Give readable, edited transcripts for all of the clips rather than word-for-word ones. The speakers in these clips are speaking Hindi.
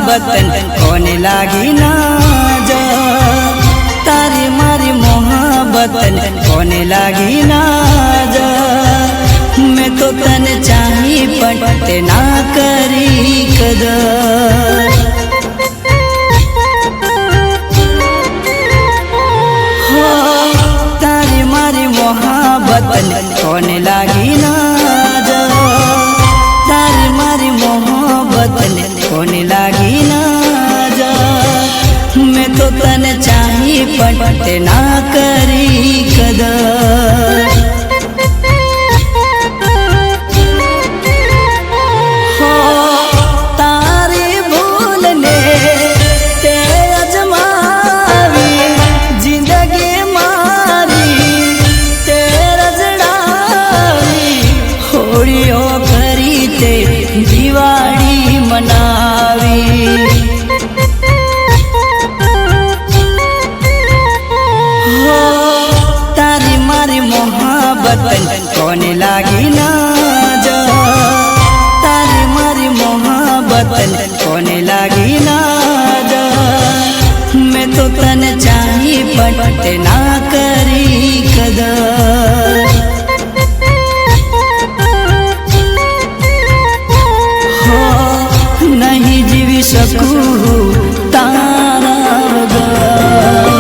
मोहब्बत कोने लागी ना जा, तारी मारी मोहब्बत कोने लागी ना जा। मैं तो तन चाही पट ना करी कदर, हो तारी मारी मोहब्बत कोने लागी ना जा, तारी मारी मोहब्बत कोने लागी ना जा। मैं तो तन चाही पट ना करी कदर, हो तारी भूलने ते अजमावी जिंदगी मारी ते रजड़ावी। होड़ियों करी ते दिवाली मनावी, हो तारी मारी मोहब्बत कोने लागी ना जा, तारी मारी मोहब्बत कोने लागी ना जा। मैं तो तन चाही पट ना करी कदर, हो नहीं जीवी सकूं तारा बगैर।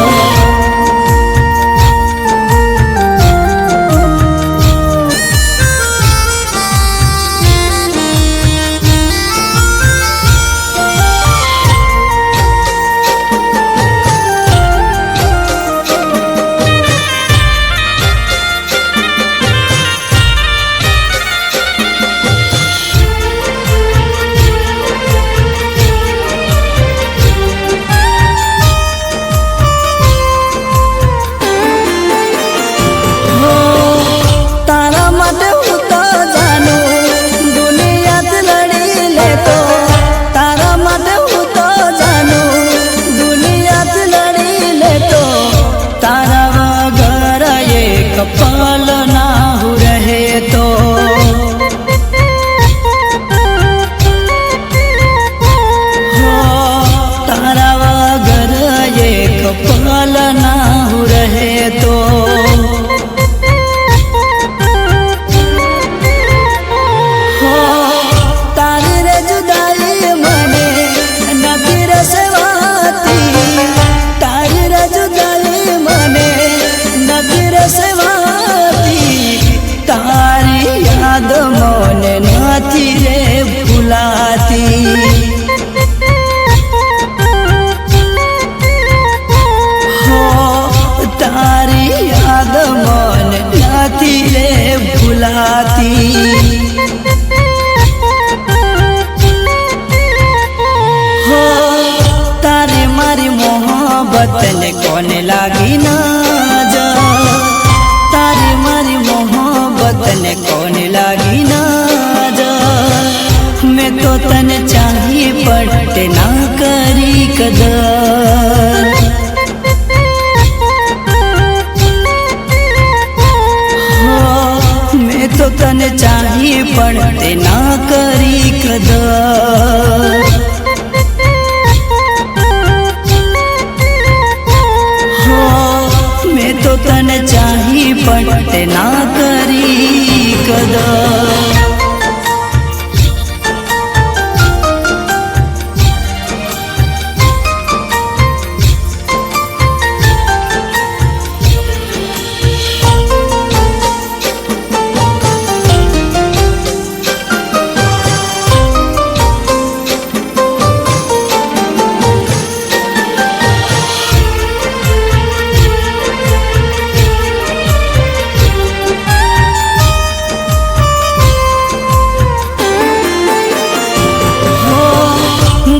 कपाल ना हो रहे तो, हो तारा वगर ये कपाल ना हो रहे तो। हो तारी रे जुदाई मने नदी रे सेवाती, तारी रे जुदाई मने नदी रे सेवाती। तारी याद मन नाती रे भुलाती, हो तारी याद मन नाती रे भुलाती। हो तारी मारी मोहब्बत कोने लागी ना जा, तारी मारी मोहब्बत कोने लागी ना जा। मैं तो तन चाही पट ना करी कदर, हो मैं तो तन चाही पट ना करी कदर, हो मैं तो तन चाही पट ना करी कदर।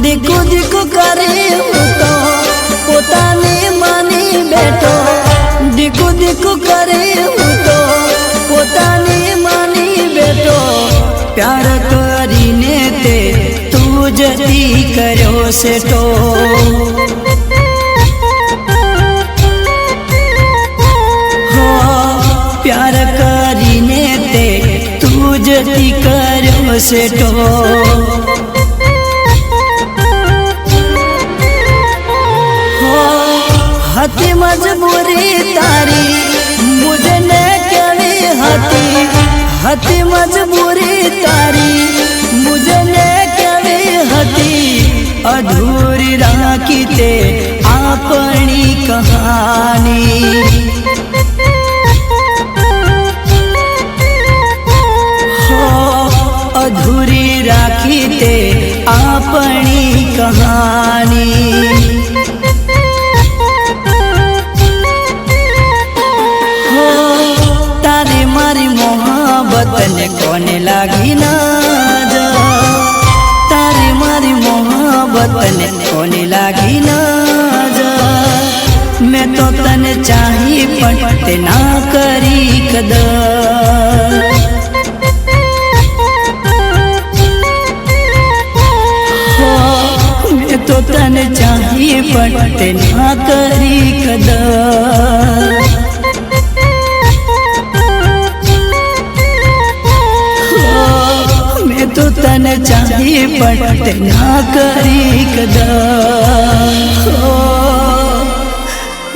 दिकु दिकु करे तो पोताने मानी बैठो, दिकु दिकु करे तो पोताने मानी बैठो। प्यार करीने ते तू जती करो से तो, हो प्यार करीने ते तू जती करो से तो। હતી મજબૂરી તારી મુજે ને કેવી હતી મજબૂરી તારી મુજે ને કેવી હતી અધૂરી રાખી તે આપણી કહાની अधूरी राखी ते अपनी कहानी हो तारी मारी मोहब्बत ने कोने लागी ना जा तारी मारी मोहब्बत ने कोने लागी ना जा मैं तो तने चाही पण ते ना करी कदर तो तने चाहिए पण ते ना करी कदर मैं तो तने चाहिए पण ते ना करी कदर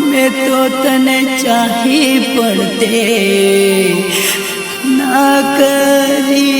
मैं तो तने चाहिए पण ते ना करी